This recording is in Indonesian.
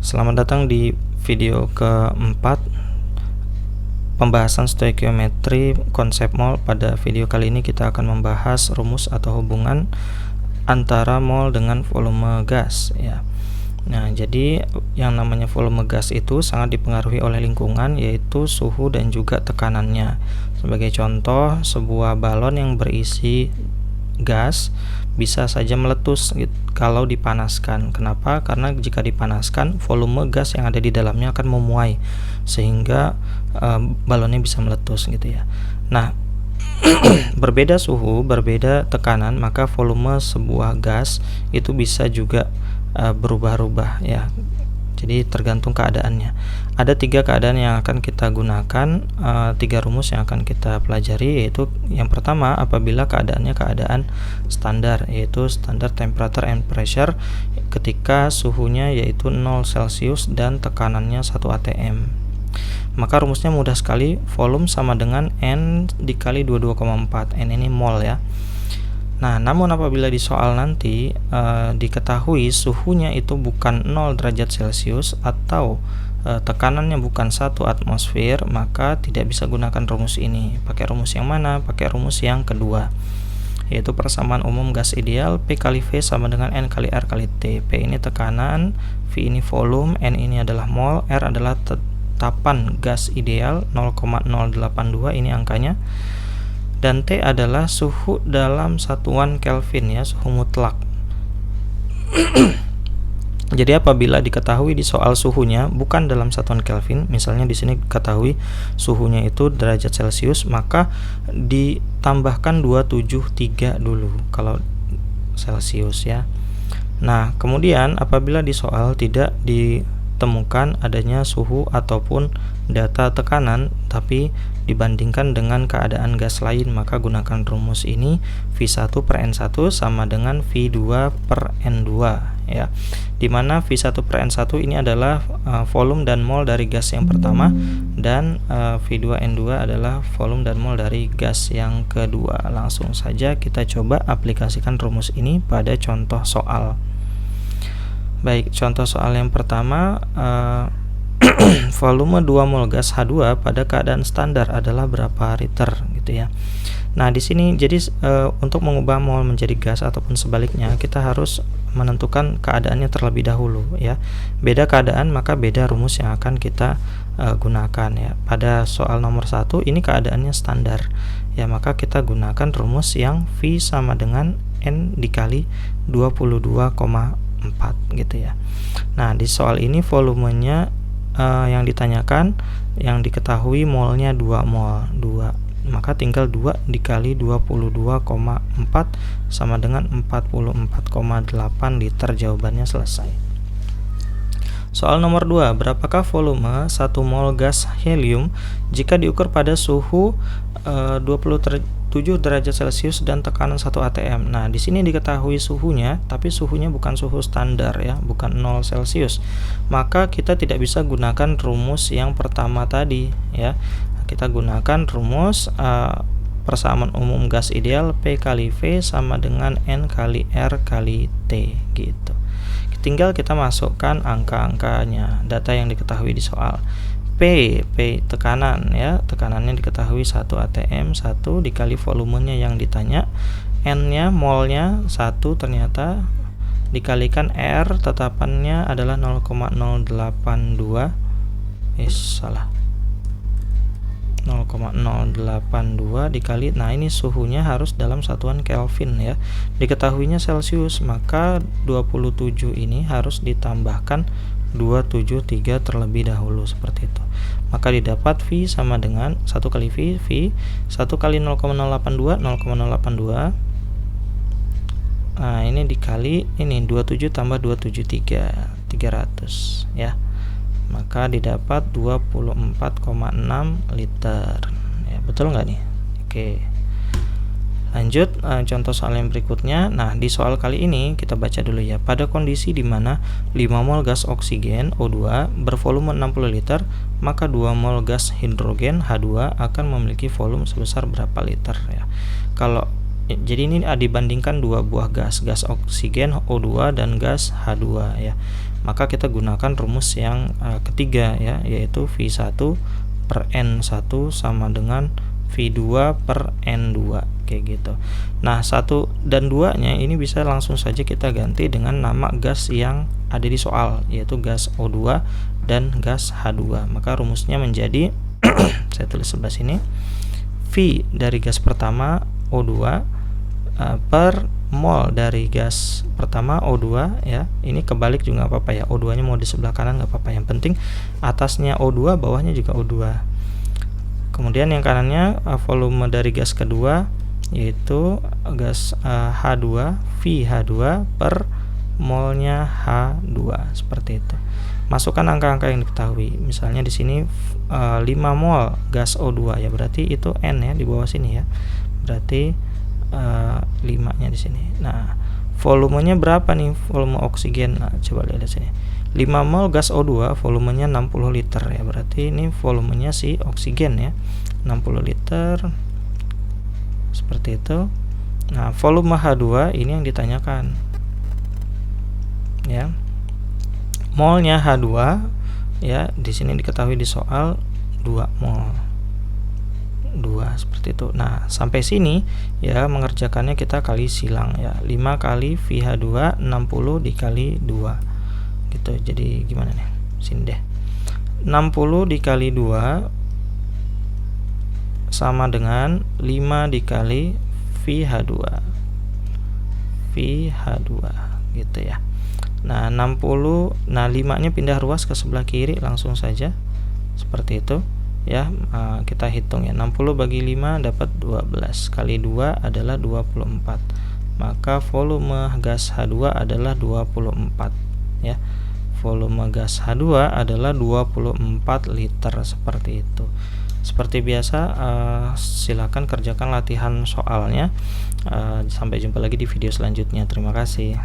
Selamat datang di video keempat pembahasan stoikiometri konsep mol. Pada video kali ini kita akan membahas rumus atau hubungan antara mol dengan volume gas ya. Nah, jadi yang namanya volume gas itu sangat dipengaruhi oleh lingkungan, yaitu suhu dan juga tekanannya. Sebagai contoh, sebuah balon yang berisi gas bisa saja meletus kalau dipanaskan. Kenapa? Karena jika dipanaskan, volume gas yang ada di dalamnya akan memuai sehingga balonnya bisa meletus gitu ya. Nah, berbeda suhu, berbeda tekanan, maka volume sebuah gas itu bisa juga berubah-ubah ya. Jadi tergantung keadaannya. Ada 3 keadaan yang akan kita gunakan, 3 rumus yang akan kita pelajari, yaitu yang pertama apabila keadaannya keadaan standar, yaitu standar temperature and pressure, ketika suhunya yaitu 0 Celcius dan tekanannya 1 atm. Maka rumusnya mudah sekali, volume sama dengan N dikali 22,4. N ini mol ya. Nah, namun apabila di soal nanti diketahui suhunya itu bukan 0 derajat Celcius atau tekanannya bukan 1 atmosfer, maka tidak bisa gunakan rumus ini. Pakai rumus yang mana? Pakai rumus yang kedua, yaitu persamaan umum gas ideal, P kali V sama dengan N kali R kali T. P ini tekanan, V ini volume, N ini adalah mol, R adalah tetapan gas ideal 0,082, ini angkanya, dan T adalah suhu dalam satuan Kelvin ya, suhu mutlak. Jadi apabila diketahui di soal suhunya bukan dalam satuan Kelvin, misalnya di sini diketahui suhunya itu derajat Celcius, maka ditambahkan 273 dulu kalau Celcius ya. Nah, kemudian apabila di soal tidak ditemukan adanya suhu ataupun data tekanan tapi dibandingkan dengan keadaan gas lain, maka gunakan rumus ini, V1 per N1 sama dengan V2 per N2 ya, dimana V1 per N1 ini adalah volume dan mol dari gas yang pertama, dan V2 N2 adalah volume dan mol dari gas yang kedua. Langsung saja kita coba aplikasikan rumus ini pada contoh soal. Baik, contoh soal yang pertama, volume 2 mol gas H2 pada keadaan standar adalah berapa liter gitu ya. Nah, di sini jadi untuk mengubah mol menjadi gas ataupun sebaliknya, kita harus menentukan keadaannya terlebih dahulu ya. Beda keadaan maka beda rumus yang akan kita gunakan ya. Pada soal nomor 1 ini keadaannya standar ya, maka kita gunakan rumus yang V sama dengan N dikali 22,4 gitu ya. Nah, di soal ini volumenya yang ditanyakan, yang diketahui molnya 2 mol, 2, maka tinggal 2 dikali 22,4 sama dengan 44,8 liter. Jawabannya selesai. Soal nomor 2, berapakah volume 1 mol gas helium jika diukur pada suhu 27 derajat Celcius dan tekanan 1 atm. Nah, di sini diketahui suhunya, tapi suhunya bukan suhu standar ya, bukan 0 Celcius. Maka kita tidak bisa gunakan rumus yang pertama tadi ya. Kita gunakan rumus persamaan umum gas ideal, P kali V sama dengan N kali R kali T gitu. Tinggal kita masukkan angka-angkanya, data yang diketahui di soal. P tekanan ya, tekanannya diketahui 1 atm, 1 dikali volumenya yang ditanya, N-nya molnya 1 ternyata, dikalikan R, tetapannya adalah 0,082, salah, 0,082 dikali, nah ini suhunya harus dalam satuan Kelvin ya, diketahuinya Celcius, maka 27 ini harus ditambahkan 273 terlebih dahulu seperti itu. Maka didapat V sama dengan 1 kali V 1 kali 0,082 0,082. Nah, ini dikali ini 27 tambah 273 300 ya. Maka didapat 24,6 liter. Ya, betul nggak nih? Oke. Lanjut, contoh soal yang berikutnya. Nah, di soal kali ini kita baca dulu ya. Pada kondisi di mana 5 mol gas oksigen O2 bervolume 60 liter, maka 2 mol gas hidrogen H2 akan memiliki volume sebesar berapa liter ya. Kalau Jadi ini dibandingkan dua buah gas oksigen O2 dan gas H2 ya. Maka kita gunakan rumus yang ketiga ya, yaitu V1 per N1 sama dengan V2 per N2 kayak gitu. Nah, 1 dan 2-nya ini bisa langsung saja kita ganti dengan nama gas yang ada di soal, yaitu gas O2 dan gas H2. Maka rumusnya menjadi saya tulis sebelah sini, V dari gas pertama O2 per mol dari gas pertama O2 ya. Ini kebalik juga nggak apa-apa ya, O2 nya mau di sebelah kanan nggak apa-apa, yang penting atasnya O2 bawahnya juga O2. Kemudian yang kanannya volume dari gas kedua, yaitu gas H2, VH2 per molnya H2 seperti itu. Masukkan angka-angka yang diketahui. Misalnya di sini 5 mol gas O2 ya, berarti itu N ya di bawah sini ya. Berarti 5-nya di sini. Nah, volumenya berapa nih volume oksigen? Nah, coba lihat di sini. 5 mol gas O2 volumenya 60 liter ya. Berarti ini volumenya si oksigen ya. 60 liter. Seperti itu. Nah, volume H2 ini yang ditanyakan. Ya. Molnya H2 ya, di sini diketahui di soal 2 mol. 2 seperti itu. Nah, sampai sini ya mengerjakannya kita kali silang ya. 5 kali VH2 60 dikali 2. Gitu. Jadi gimana nih? Sini deh. 60 dikali 2 sama dengan 5 dikali VH2. VH2 gitu ya. Nah, 60, nah 5-nya pindah ruas ke sebelah kiri langsung saja. Seperti itu. Ya, kita hitung ya. 60 bagi 5 dapat 12 kali 2 adalah 24. Maka volume gas H2 adalah 24 ya. Volume gas H2 adalah 24 liter seperti itu. Seperti biasa, silakan kerjakan latihan soalnya. Sampai jumpa lagi di video selanjutnya. Terima kasih.